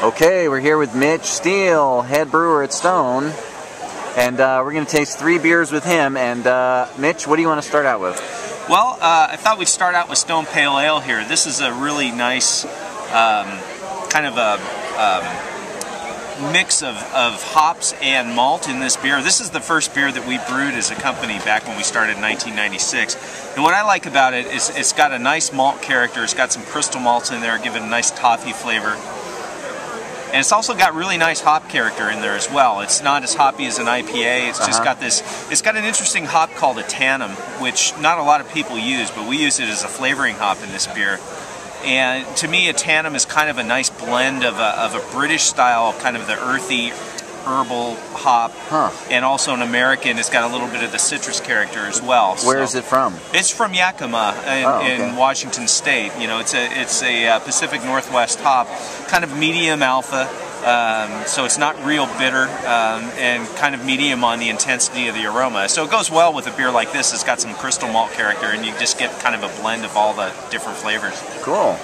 Okay, we're here with Mitch Steele, head brewer at Stone, and we're going to taste 3 beers with him. And Mitch, what do you want to start out with? Well, I thought we'd start out with Stone Pale Ale here. This is a really nice kind of a mix of hops and malt in this beer. This is the first beer that we brewed as a company back when we started in 1996. And what I like about it is it's got a nice malt character. It's got some crystal malts in there, giving a nice toffee flavor. And it's also got really nice hop character in there as well. It's not as hoppy as an IPA. It's just got this, it's got an interesting hop called a tannum, which not a lot of people use, but we use it as a flavoring hop in this beer. And to me, a tannum is kind of a nice blend of a British style, kind of the earthy, herbal hop, and also an American. It's got a little bit of the citrus character as well. Where is it from? It's from Yakima in Washington State. You know, it's a Pacific Northwest hop, kind of medium alpha. So it's not real bitter, and kind of medium on the intensity of the aroma. So it goes well with a beer like this. It's got some crystal malt character, and you just get kind of a blend of all the different flavors. Cool.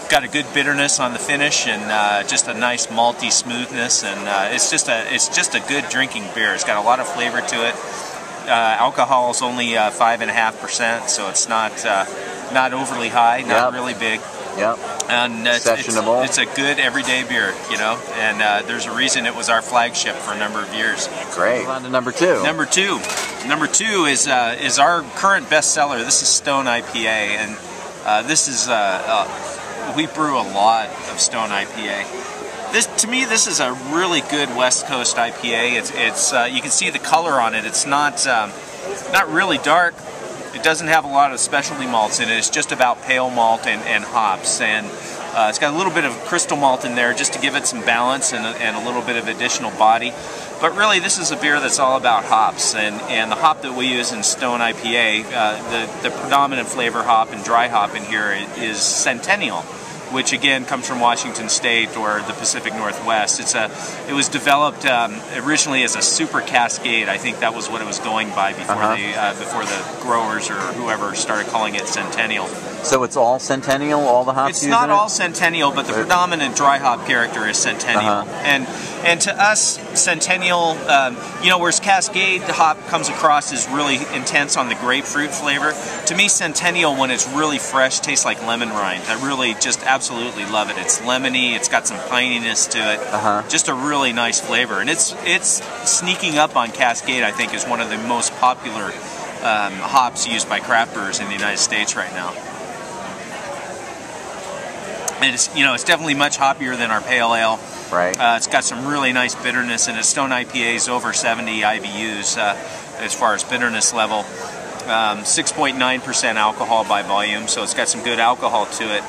Got a good bitterness on the finish, and just a nice malty smoothness, and it's just a good drinking beer. It's got a lot of flavor to it. Alcohol is only 5.5%, so it's not overly high, not really big. Yep. And sessionable. It's a good everyday beer, you know, and there's a reason it was our flagship for a number of years. Great. On to number 2. Number two is our current bestseller. This is Stone IPA, and this is we brew a lot of Stone IPA. To me, this is a really good West Coast IPA. It's you can see the color on it. It's not really dark. It doesn't have a lot of specialty malts in it. It's just about pale malt and hops, and it's got a little bit of crystal malt in there just to give it some balance and a little bit of additional body. But really, this is a beer that's all about hops, and the hop that we use in Stone IPA, the predominant flavor hop and dry hop in here is Centennial, which again comes from Washington State or the Pacific Northwest. It was developed originally as a super cascade. I think that was what it was going by before before the growers or whoever started calling it Centennial. So it's all Centennial, all the hops? It's not all Centennial, but the predominant dry hop character is Centennial. And to us, Centennial, you know, whereas Cascade hop comes across as really intense on the grapefruit flavor, to me Centennial, when it's really fresh, tastes like lemon rind. I really just absolutely love it. It's lemony, it's got some pininess to it, just a really nice flavor. And it's sneaking up on Cascade, I think, is one of the most popular hops used by craft brewers in the United States right now. And it's, you know, it's definitely much hoppier than our pale ale. Right. It's got some really nice bitterness in it. Stone IPA is over 70 IBUs as far as bitterness level. 6.9% alcohol by volume, so it's got some good alcohol to it.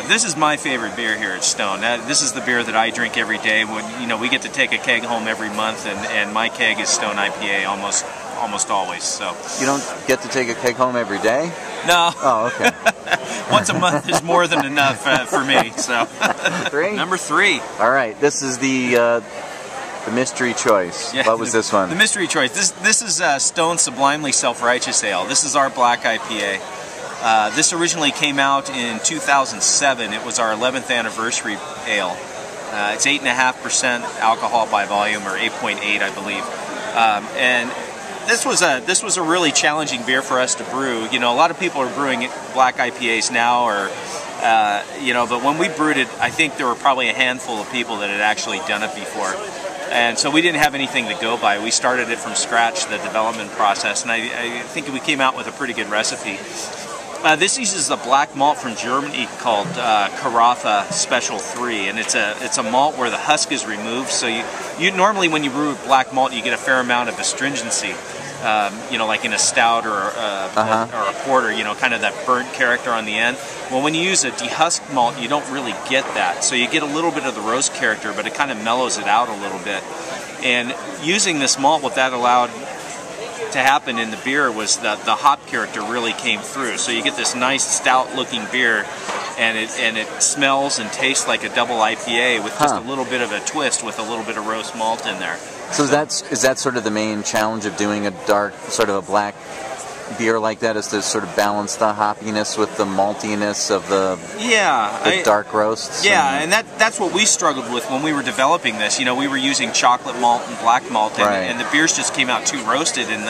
This is my favorite beer here at Stone. This is the beer that I drink every day. When, you know, we get to take a keg home every month, and my keg is Stone IPA almost always. So you don't get to take a keg home every day? No. Oh, okay. Once a month is more than enough for me. So Number 3. All right. This is the mystery choice. Yeah, what was this one? The mystery choice. This is Stone Sublimely Self Righteous Ale. This is our black IPA. This originally came out in 2007. It was our 11th anniversary ale. It's 8.5% alcohol by volume, or 8.8, I believe. And this was a really challenging beer for us to brew. You know, a lot of people are brewing black IPAs now, or you know, but when we brewed it, I think there were probably a handful of people that had actually done it before. And so we didn't have anything to go by. We started it from scratch, the development process, and I think we came out with a pretty good recipe. This uses a black malt from Germany called Carafa Special 3, and it's a malt where the husk is removed. So you normally, when you brew black malt, you get a fair amount of astringency. You know, like in a stout or a porter, you know, kind of that burnt character on the end. Well, when you use a dehusked malt, you don't really get that. So you get a little bit of the roast character, but it kind of mellows it out a little bit. And using this malt, what that allowed to happen in the beer was that the hop character really came through. So you get this nice stout-looking beer, and it smells and tastes like a double IPA with just a little bit of a twist with a little bit of roast malt in there. So is that sort of the main challenge of doing a dark, sort of a black beer like that is to sort of balance the hoppiness with the maltiness of the dark roasts? Yeah, and that's what we struggled with when we were developing this. You know, we were using chocolate malt and black malt, and the beers just came out too roasted, and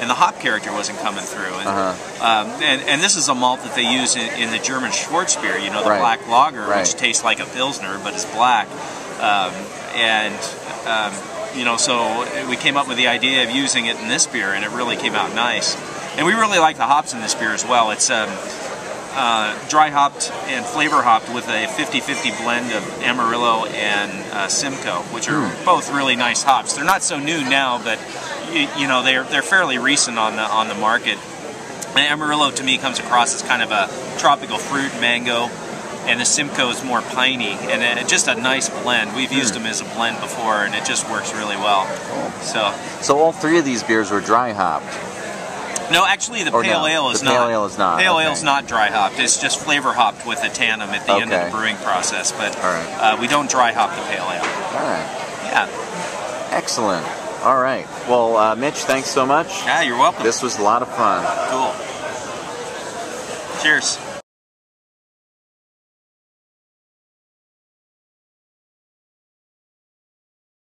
the hop character wasn't coming through. And, and this is a malt that they use in the German Schwarzbier, you know, the black lager, which tastes like a Pilsner, but is black. You know, so we came up with the idea of using it in this beer, and it really came out nice. And we really like the hops in this beer as well. It's dry hopped and flavor hopped with a 50-50 blend of Amarillo and Simcoe, which are both really nice hops. They're not so new now, but you know, they're fairly recent on the market. And Amarillo to me comes across as kind of a tropical fruit, mango, and the Simcoe is more piney, and just a nice blend. We've used them as a blend before, and it just works really well. So all three of these beers were dry hopped? No, actually the pale ale is not. The pale ale is not. Pale ale is not dry hopped. It's just flavor hopped with a tannum at the end of the brewing process. But we don't dry hop the pale ale. All right. Yeah. Excellent. All right. Well, Mitch, thanks so much. Yeah, you're welcome. This was a lot of fun. Cool. Cheers.